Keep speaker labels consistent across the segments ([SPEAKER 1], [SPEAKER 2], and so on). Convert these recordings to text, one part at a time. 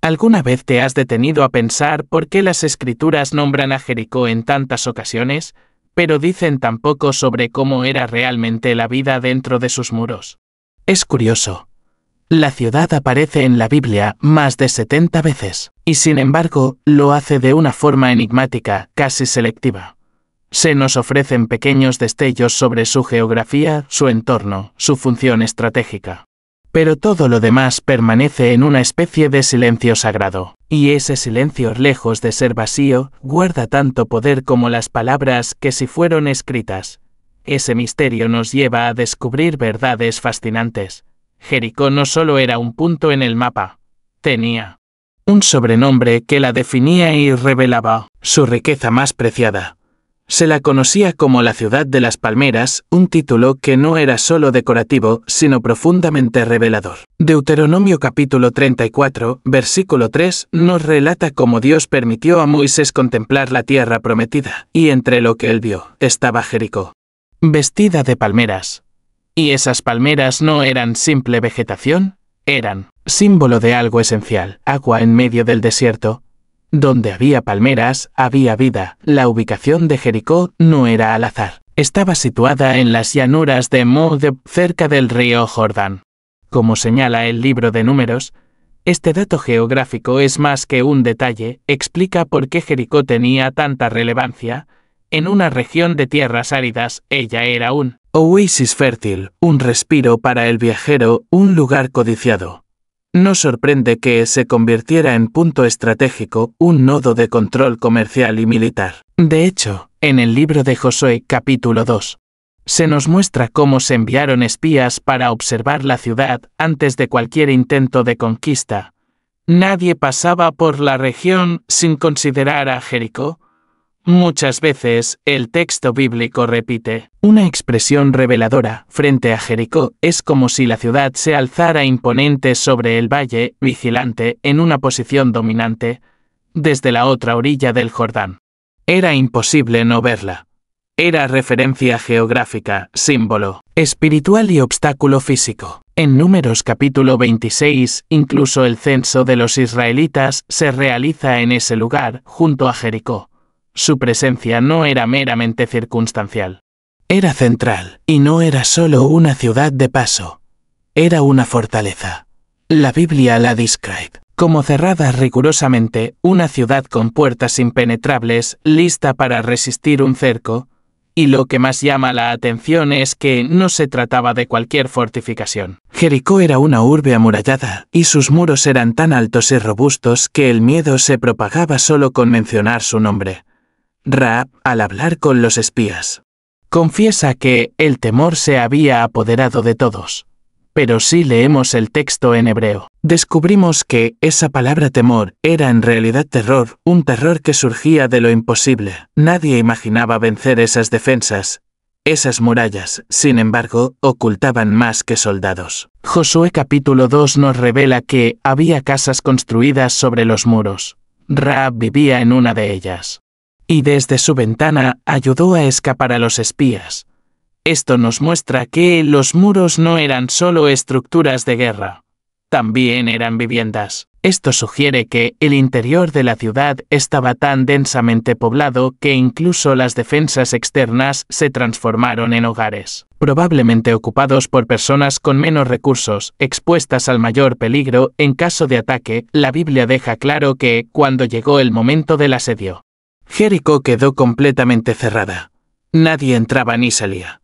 [SPEAKER 1] ¿Alguna vez te has detenido a pensar por qué las Escrituras nombran a Jericó en tantas ocasiones, pero dicen tan poco sobre cómo era realmente la vida dentro de sus muros? Es curioso. La ciudad aparece en la Biblia más de 70 veces, y sin embargo, lo hace de una forma enigmática, casi selectiva. Se nos ofrecen pequeños destellos sobre su geografía, su entorno, su función estratégica. Pero todo lo demás permanece en una especie de silencio sagrado, y ese silencio, lejos de ser vacío, guarda tanto poder como las palabras que si fueron escritas. Ese misterio nos lleva a descubrir verdades fascinantes. Jericó no solo era un punto en el mapa, tenía un sobrenombre que la definía y revelaba su riqueza más preciada. Se la conocía como la ciudad de las palmeras, un título que no era solo decorativo, sino profundamente revelador. Deuteronomio capítulo 34, versículo 3, nos relata cómo Dios permitió a Moisés contemplar la tierra prometida, y entre lo que él vio, estaba Jericó, vestida de palmeras. Y esas palmeras no eran simple vegetación, eran símbolo de algo esencial, agua en medio del desierto. Donde había palmeras, había vida. La ubicación de Jericó no era al azar. Estaba situada en las llanuras de Moab, cerca del río Jordán. Como señala el libro de Números, este dato geográfico es más que un detalle, explica por qué Jericó tenía tanta relevancia. En una región de tierras áridas, ella era un oasis fértil, un respiro para el viajero, un lugar codiciado. No sorprende que se convirtiera en punto estratégico, un nodo de control comercial y militar. De hecho, en el libro de Josué capítulo 2, se nos muestra cómo se enviaron espías para observar la ciudad antes de cualquier intento de conquista. Nadie pasaba por la región sin considerar a Jericó. Muchas veces, el texto bíblico repite una expresión reveladora frente a Jericó. Es como si la ciudad se alzara imponente sobre el valle, vigilante, en una posición dominante, desde la otra orilla del Jordán. Era imposible no verla. Era referencia geográfica, símbolo espiritual y obstáculo físico. En Números capítulo 26, incluso el censo de los israelitas se realiza en ese lugar, junto a Jericó. Su presencia no era meramente circunstancial. Era central, y no era solo una ciudad de paso. Era una fortaleza. La Biblia la describe como cerrada rigurosamente, una ciudad con puertas impenetrables, lista para resistir un cerco, y lo que más llama la atención es que no se trataba de cualquier fortificación. Jericó era una urbe amurallada, y sus muros eran tan altos y robustos que el miedo se propagaba solo con mencionar su nombre. Rahab, al hablar con los espías, confiesa que el temor se había apoderado de todos. Pero si leemos el texto en hebreo, descubrimos que esa palabra temor era en realidad terror, un terror que surgía de lo imposible. Nadie imaginaba vencer esas defensas. Esas murallas, sin embargo, ocultaban más que soldados. Josué capítulo 2 nos revela que había casas construidas sobre los muros. Rahab vivía en una de ellas. Y desde su ventana ayudó a escapar a los espías. Esto nos muestra que los muros no eran solo estructuras de guerra, también eran viviendas. Esto sugiere que el interior de la ciudad estaba tan densamente poblado que incluso las defensas externas se transformaron en hogares, probablemente ocupados por personas con menos recursos, expuestas al mayor peligro en caso de ataque. La Biblia deja claro que, cuando llegó el momento del asedio, Jericó quedó completamente cerrada. Nadie entraba ni salía.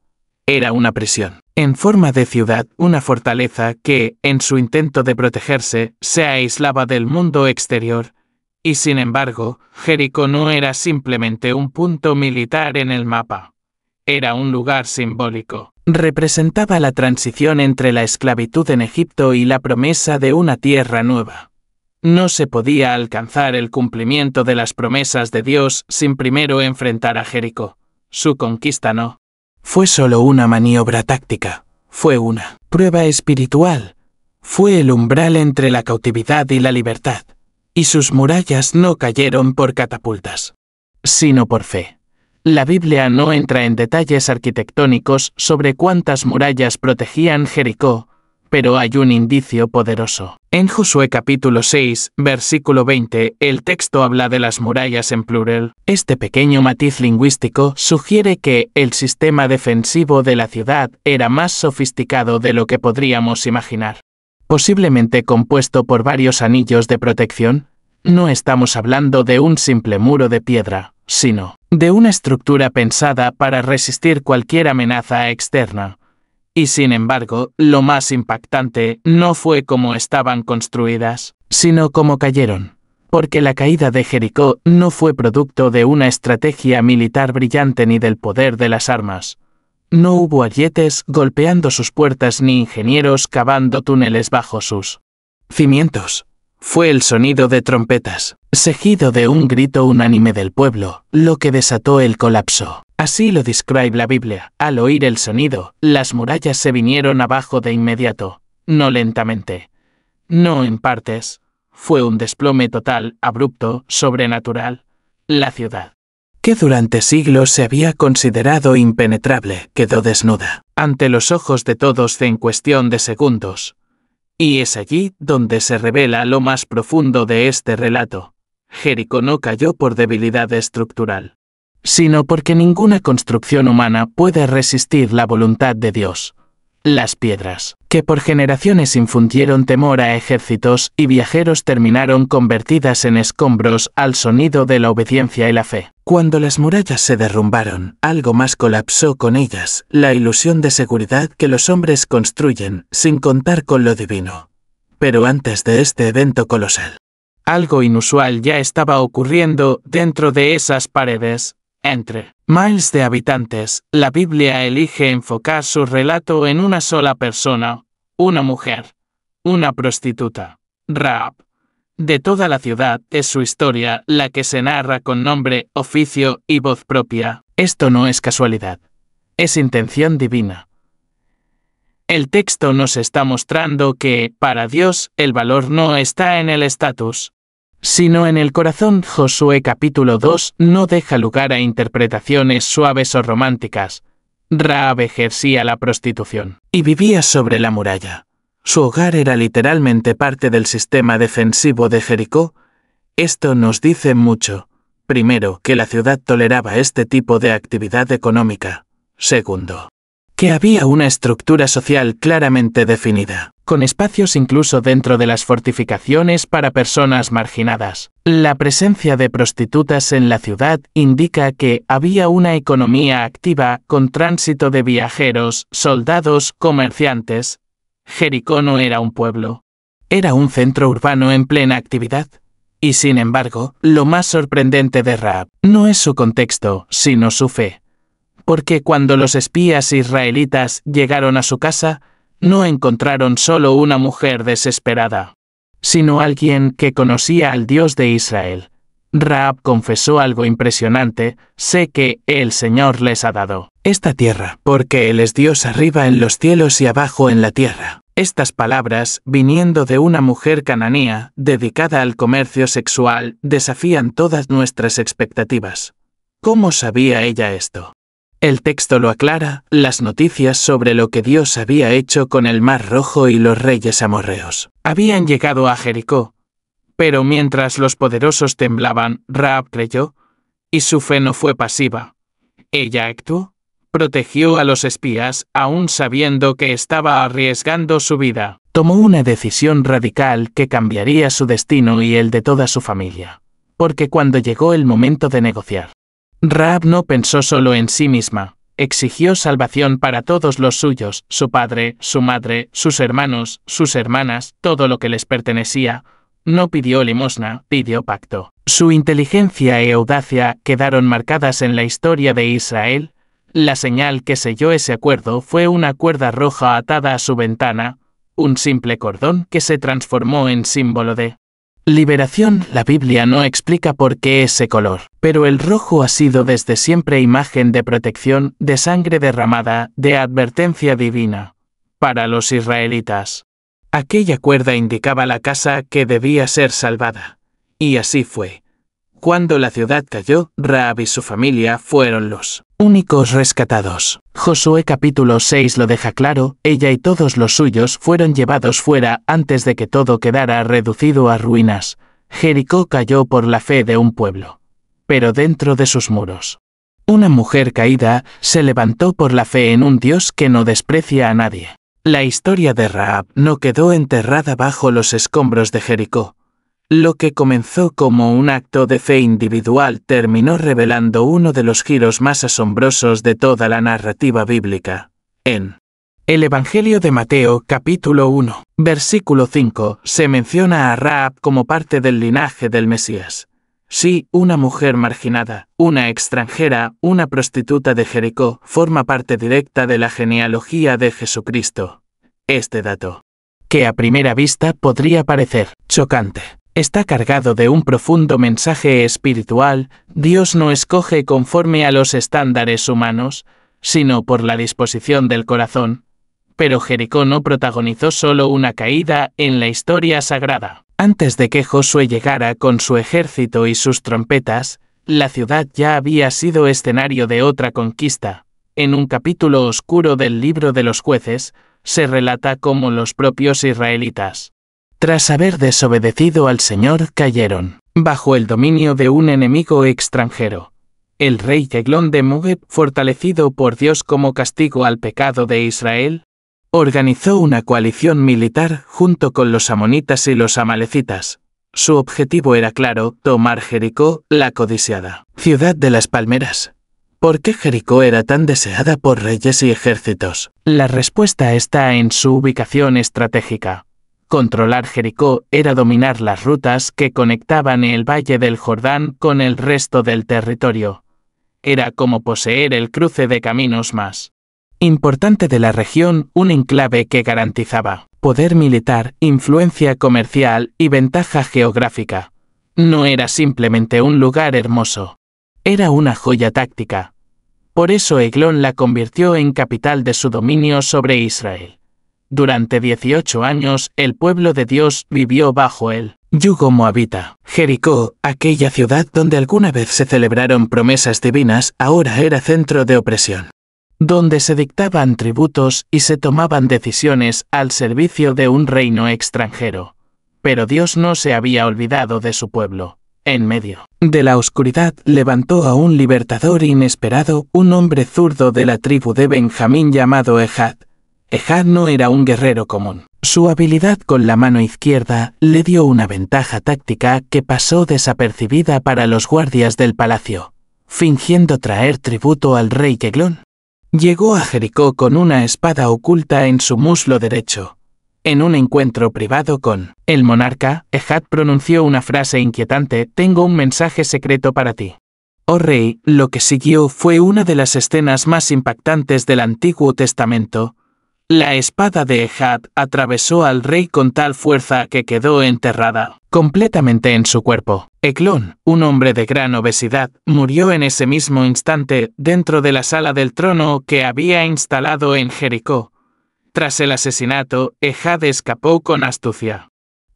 [SPEAKER 1] Era una prisión, en forma de ciudad, una fortaleza que, en su intento de protegerse, se aislaba del mundo exterior. Y sin embargo, Jericó no era simplemente un punto militar en el mapa. Era un lugar simbólico. Representaba la transición entre la esclavitud en Egipto y la promesa de una tierra nueva. No se podía alcanzar el cumplimiento de las promesas de Dios sin primero enfrentar a Jericó. Su conquista no fue solo una maniobra táctica, fue una prueba espiritual. Fue el umbral entre la cautividad y la libertad, y sus murallas no cayeron por catapultas, sino por fe. La Biblia no entra en detalles arquitectónicos sobre cuántas murallas protegían Jericó, pero hay un indicio poderoso. En Josué capítulo 6, versículo 20, el texto habla de las murallas en plural. Este pequeño matiz lingüístico sugiere que el sistema defensivo de la ciudad era más sofisticado de lo que podríamos imaginar. Posiblemente compuesto por varios anillos de protección, no estamos hablando de un simple muro de piedra, sino de una estructura pensada para resistir cualquier amenaza externa. Y sin embargo, lo más impactante no fue cómo estaban construidas, sino cómo cayeron. Porque la caída de Jericó no fue producto de una estrategia militar brillante ni del poder de las armas. No hubo arietes golpeando sus puertas ni ingenieros cavando túneles bajo sus cimientos. Fue el sonido de trompetas, seguido de un grito unánime del pueblo, lo que desató el colapso. Así lo describe la Biblia. Al oír el sonido, las murallas se vinieron abajo de inmediato, no lentamente, no en partes. Fue un desplome total, abrupto, sobrenatural. La ciudad, que durante siglos se había considerado impenetrable, quedó desnuda, ante los ojos de todos en cuestión de segundos. Y es allí donde se revela lo más profundo de este relato. Jericó no cayó por debilidad estructural, sino porque ninguna construcción humana puede resistir la voluntad de Dios. Las piedras, que por generaciones infundieron temor a ejércitos y viajeros, terminaron convertidas en escombros al sonido de la obediencia y la fe. Cuando las murallas se derrumbaron, algo más colapsó con ellas, la ilusión de seguridad que los hombres construyen sin contar con lo divino. Pero antes de este evento colosal, algo inusual ya estaba ocurriendo dentro de esas paredes. Entre miles de habitantes, la Biblia elige enfocar su relato en una sola persona, una mujer, una prostituta, Rahab. De toda la ciudad es su historia la que se narra con nombre, oficio y voz propia. Esto no es casualidad, es intención divina. El texto nos está mostrando que, para Dios, el valor no está en el estatus, sino en el corazón. Josué capítulo 2 no deja lugar a interpretaciones suaves o románticas. Rahab ejercía la prostitución y vivía sobre la muralla. Su hogar era literalmente parte del sistema defensivo de Jericó. Esto nos dice mucho. Primero, que la ciudad toleraba este tipo de actividad económica. Segundo, que había una estructura social claramente definida, con espacios incluso dentro de las fortificaciones para personas marginadas. La presencia de prostitutas en la ciudad indica que había una economía activa con tránsito de viajeros, soldados, comerciantes. Jericó no era un pueblo, era un centro urbano en plena actividad. Y sin embargo, lo más sorprendente de Rahab no es su contexto, sino su fe. Porque cuando los espías israelitas llegaron a su casa, no encontraron solo una mujer desesperada, sino alguien que conocía al Dios de Israel. Rahab confesó algo impresionante: sé que el Señor les ha dado esta tierra, porque Él es Dios arriba en los cielos y abajo en la tierra. Estas palabras, viniendo de una mujer cananea, dedicada al comercio sexual, desafían todas nuestras expectativas. ¿Cómo sabía ella esto? El texto lo aclara: las noticias sobre lo que Dios había hecho con el Mar Rojo y los reyes amorreos habían llegado a Jericó. Pero mientras los poderosos temblaban, Rahab creyó, y su fe no fue pasiva. Ella actuó, protegió a los espías, aún sabiendo que estaba arriesgando su vida. Tomó una decisión radical que cambiaría su destino y el de toda su familia. Porque cuando llegó el momento de negociar, Rahab no pensó solo en sí misma, exigió salvación para todos los suyos: su padre, su madre, sus hermanos, sus hermanas, todo lo que les pertenecía. No pidió limosna, pidió pacto. Su inteligencia y audacia quedaron marcadas en la historia de Israel. La señal que selló ese acuerdo fue una cuerda roja atada a su ventana, un simple cordón que se transformó en símbolo de liberación. La Biblia no explica por qué ese color, pero el rojo ha sido desde siempre imagen de protección, de sangre derramada, de advertencia divina. Para los israelitas, aquella cuerda indicaba la casa que debía ser salvada. Y así fue. Cuando la ciudad cayó, Rahab y su familia fueron los únicos rescatados. Josué capítulo 6 lo deja claro, ella y todos los suyos fueron llevados fuera antes de que todo quedara reducido a ruinas. Jericó cayó por la fe de un pueblo, pero dentro de sus muros. Una mujer caída se levantó por la fe en un Dios que no desprecia a nadie. La historia de Rahab no quedó enterrada bajo los escombros de Jericó. Lo que comenzó como un acto de fe individual terminó revelando uno de los giros más asombrosos de toda la narrativa bíblica. En el Evangelio de Mateo, capítulo 1, versículo 5, se menciona a Rahab como parte del linaje del Mesías. Sí, una mujer marginada, una extranjera, una prostituta de Jericó, forma parte directa de la genealogía de Jesucristo. Este dato, que a primera vista podría parecer chocante, está cargado de un profundo mensaje espiritual. Dios no escoge conforme a los estándares humanos, sino por la disposición del corazón. Pero Jericó no protagonizó solo una caída en la historia sagrada. Antes de que Josué llegara con su ejército y sus trompetas, la ciudad ya había sido escenario de otra conquista. En un capítulo oscuro del libro de los jueces, se relata cómo los propios israelitas, tras haber desobedecido al Señor, cayeron bajo el dominio de un enemigo extranjero. El rey Eglón de Moab, fortalecido por Dios como castigo al pecado de Israel, organizó una coalición militar junto con los amonitas y los amalecitas. Su objetivo era claro: tomar Jericó, la codiciada ciudad de las palmeras. ¿Por qué Jericó era tan deseada por reyes y ejércitos? La respuesta está en su ubicación estratégica. Controlar Jericó era dominar las rutas que conectaban el valle del Jordán con el resto del territorio. Era como poseer el cruce de caminos más importante de la región, un enclave que garantizaba poder militar, influencia comercial y ventaja geográfica. No era simplemente un lugar hermoso. Era una joya táctica. Por eso Eglón la convirtió en capital de su dominio sobre Israel. Durante 18 años, el pueblo de Dios vivió bajo el yugo moabita. Jericó, aquella ciudad donde alguna vez se celebraron promesas divinas, ahora era centro de opresión, donde se dictaban tributos y se tomaban decisiones al servicio de un reino extranjero. Pero Dios no se había olvidado de su pueblo. En medio de la oscuridad levantó a un libertador inesperado, un hombre zurdo de la tribu de Benjamín llamado Ehad. Ehad no era un guerrero común. Su habilidad con la mano izquierda le dio una ventaja táctica que pasó desapercibida para los guardias del palacio. Fingiendo traer tributo al rey Eglón, llegó a Jericó con una espada oculta en su muslo derecho. En un encuentro privado con el monarca, Ehad pronunció una frase inquietante: «Tengo un mensaje secreto para ti». Oh rey, lo que siguió fue una de las escenas más impactantes del Antiguo Testamento. La espada de Ehad atravesó al rey con tal fuerza que quedó enterrada completamente en su cuerpo. Eglón, un hombre de gran obesidad, murió en ese mismo instante dentro de la sala del trono que había instalado en Jericó. Tras el asesinato, Ehad escapó con astucia.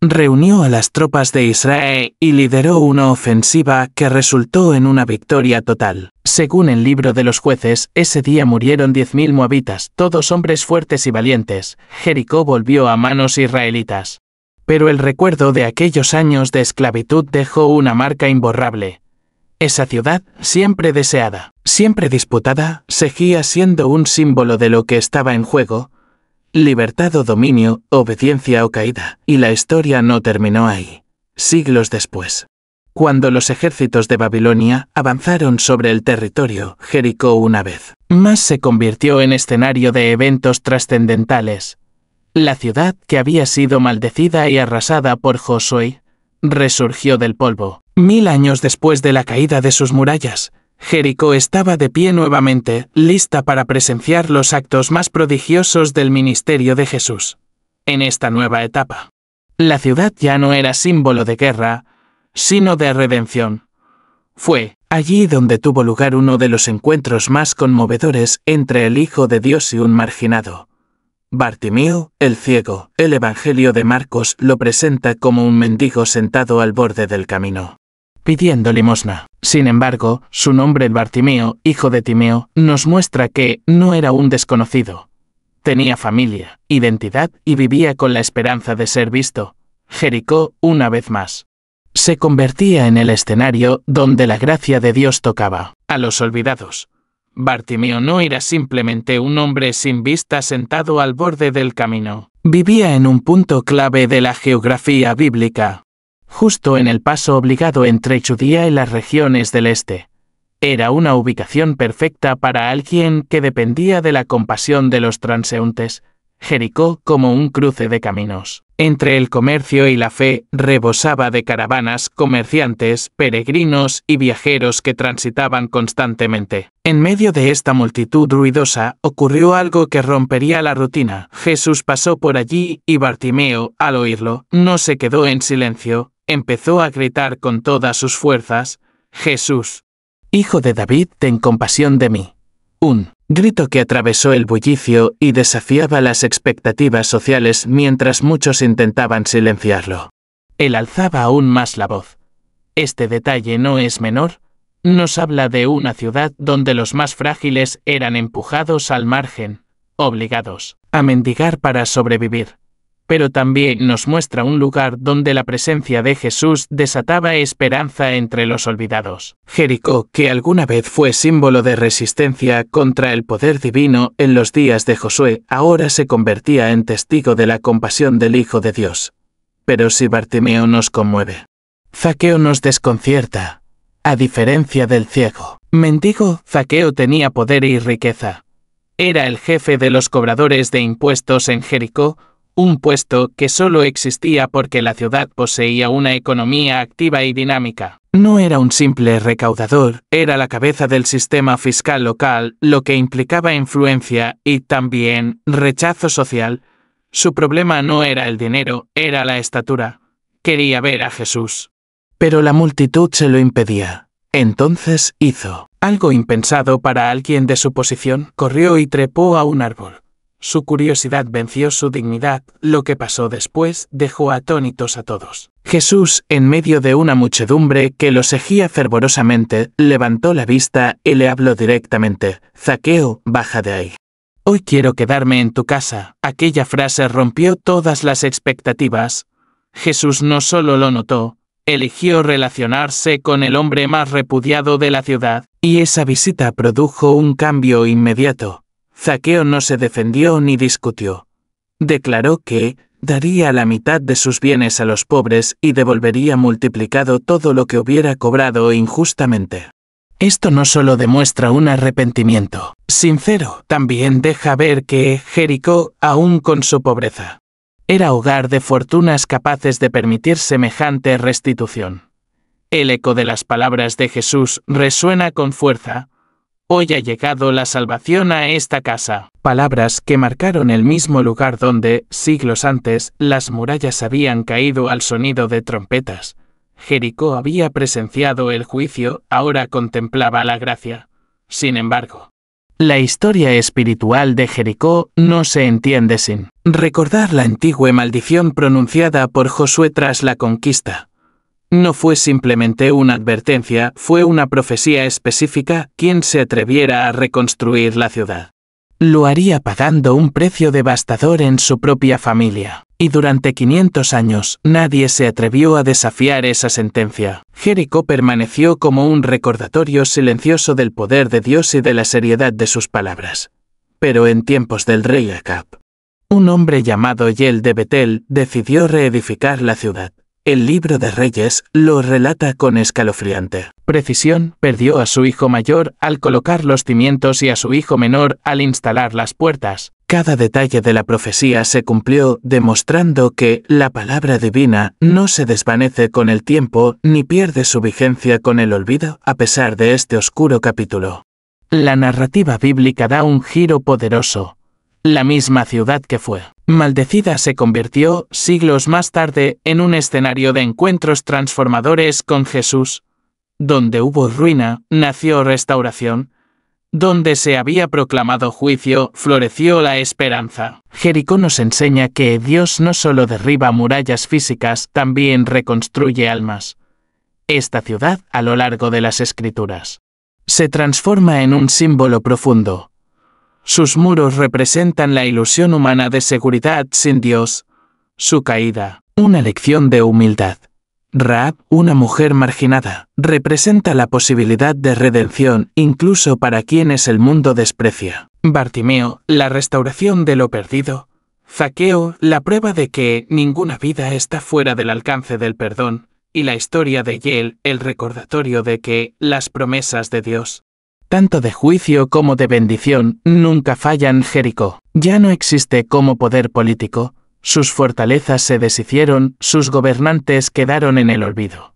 [SPEAKER 1] Reunió a las tropas de Israel y lideró una ofensiva que resultó en una victoria total. Según el libro de los jueces, ese día murieron 10.000 moabitas, todos hombres fuertes y valientes. Jericó volvió a manos israelitas. Pero el recuerdo de aquellos años de esclavitud dejó una marca imborrable. Esa ciudad, siempre deseada, siempre disputada, seguía siendo un símbolo de lo que estaba en juego: libertad o dominio, obediencia o caída. Y la historia no terminó ahí. Siglos después, cuando los ejércitos de Babilonia avanzaron sobre el territorio, Jericó una vez más se convirtió en escenario de eventos trascendentales. La ciudad, que había sido maldecida y arrasada por Josué, resurgió del polvo. 1000 años después de la caída de sus murallas, Jericó estaba de pie nuevamente, lista para presenciar los actos más prodigiosos del ministerio de Jesús. En esta nueva etapa, la ciudad ya no era símbolo de guerra, sino de redención. Fue allí donde tuvo lugar uno de los encuentros más conmovedores entre el Hijo de Dios y un marginado. Bartimeo, el ciego, el Evangelio de Marcos lo presenta como un mendigo sentado al borde del camino. pidiendo limosna. Sin embargo, su nombre Bartimeo, hijo de Timeo, nos muestra que no era un desconocido. Tenía familia, identidad y vivía con la esperanza de ser visto. Jericó, una vez más, se convertía en el escenario donde la gracia de Dios tocaba a los olvidados. Bartimeo no era simplemente un hombre sin vista sentado al borde del camino. Vivía en un punto clave de la geografía bíblica, justo en el paso obligado entre Judea y las regiones del este. Era una ubicación perfecta para alguien que dependía de la compasión de los transeúntes. Jericó, como un cruce de caminos entre el comercio y la fe, rebosaba de caravanas, comerciantes, peregrinos y viajeros que transitaban constantemente. En medio de esta multitud ruidosa, ocurrió algo que rompería la rutina. Jesús pasó por allí y Bartimeo, al oírlo, no se quedó en silencio, empezó a gritar con todas sus fuerzas: «Jesús, Hijo de David, ten compasión de mí». Un grito que atravesó el bullicio y desafiaba las expectativas sociales mientras muchos intentaban silenciarlo. Él alzaba aún más la voz. Este detalle no es menor. Nos habla de una ciudad donde los más frágiles eran empujados al margen, obligados a mendigar para sobrevivir. Pero también nos muestra un lugar donde la presencia de Jesús desataba esperanza entre los olvidados. Jericó, que alguna vez fue símbolo de resistencia contra el poder divino en los días de Josué, ahora se convertía en testigo de la compasión del Hijo de Dios. Pero si Bartimeo nos conmueve, Zaqueo nos desconcierta. A diferencia del ciego mendigo, Zaqueo tenía poder y riqueza. Era el jefe de los cobradores de impuestos en Jericó, un puesto que solo existía porque la ciudad poseía una economía activa y dinámica. No era un simple recaudador, era la cabeza del sistema fiscal local, lo que implicaba influencia y también rechazo social. Su problema no era el dinero, era la estatura. Quería ver a Jesús. Pero la multitud se lo impedía. Entonces hizo algo impensado para alguien de su posición: corrió y trepó a un árbol. Su curiosidad venció su dignidad. Lo que pasó después dejó atónitos a todos. Jesús, en medio de una muchedumbre que lo seguía fervorosamente, levantó la vista y le habló directamente: «Zaqueo, baja de ahí. Hoy quiero quedarme en tu casa». Aquella frase rompió todas las expectativas. Jesús no solo lo notó, eligió relacionarse con el hombre más repudiado de la ciudad, y esa visita produjo un cambio inmediato. Zaqueo no se defendió ni discutió. Declaró que daría la mitad de sus bienes a los pobres y devolvería multiplicado todo lo que hubiera cobrado injustamente. Esto no solo demuestra un arrepentimiento sincero, también deja ver que Jericó, aún con su pobreza, era hogar de fortunas capaces de permitir semejante restitución. El eco de las palabras de Jesús resuena con fuerza: «Hoy ha llegado la salvación a esta casa». Palabras que marcaron el mismo lugar donde, siglos antes, las murallas habían caído al sonido de trompetas. Jericó había presenciado el juicio, ahora contemplaba la gracia. Sin embargo, la historia espiritual de Jericó no se entiende sin recordar la antigua maldición pronunciada por Josué tras la conquista. No fue simplemente una advertencia, fue una profecía específica: quien se atreviera a reconstruir la ciudad lo haría pagando un precio devastador en su propia familia. Y durante 500 años, nadie se atrevió a desafiar esa sentencia. Jericó permaneció como un recordatorio silencioso del poder de Dios y de la seriedad de sus palabras. Pero en tiempos del rey Acab, un hombre llamado Hiel de Betel decidió reedificar la ciudad. El libro de Reyes lo relata con escalofriante precisión. Perdió a su hijo mayor al colocar los cimientos y a su hijo menor al instalar las puertas. Cada detalle de la profecía se cumplió, demostrando que la palabra divina no se desvanece con el tiempo ni pierde su vigencia con el olvido. A pesar de este oscuro capítulo, la narrativa bíblica da un giro poderoso. La misma ciudad que fue maldecida se convirtió, siglos más tarde, en un escenario de encuentros transformadores con Jesús. Donde hubo ruina, nació restauración. Donde se había proclamado juicio, floreció la esperanza. Jericó nos enseña que Dios no solo derriba murallas físicas, también reconstruye almas. esta ciudad a lo largo de las Escrituras. Se transforma en un símbolo profundo. Sus muros representan la ilusión humana de seguridad sin Dios. Su caída, una lección de humildad. Rahab, una mujer marginada, representa la posibilidad de redención incluso para quienes el mundo desprecia. Bartimeo, la restauración de lo perdido. Zaqueo, la prueba de que ninguna vida está fuera del alcance del perdón. Y la historia de Yael, el recordatorio de que las promesas de Dios, tanto de juicio como de bendición, nunca fallan. Jericó ya no existe como poder político, sus fortalezas se deshicieron, sus gobernantes quedaron en el olvido.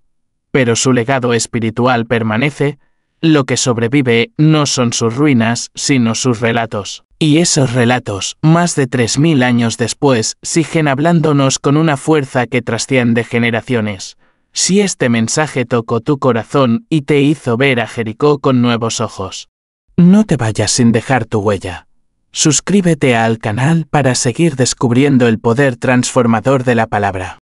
[SPEAKER 1] Pero su legado espiritual permanece, lo que sobrevive no son sus ruinas, sino sus relatos. Y esos relatos, más de 3000 años después, siguen hablándonos con una fuerza que trasciende generaciones. Si este mensaje tocó tu corazón y te hizo ver a Jericó con nuevos ojos, no te vayas sin dejar tu huella. Suscríbete al canal para seguir descubriendo el poder transformador de la palabra.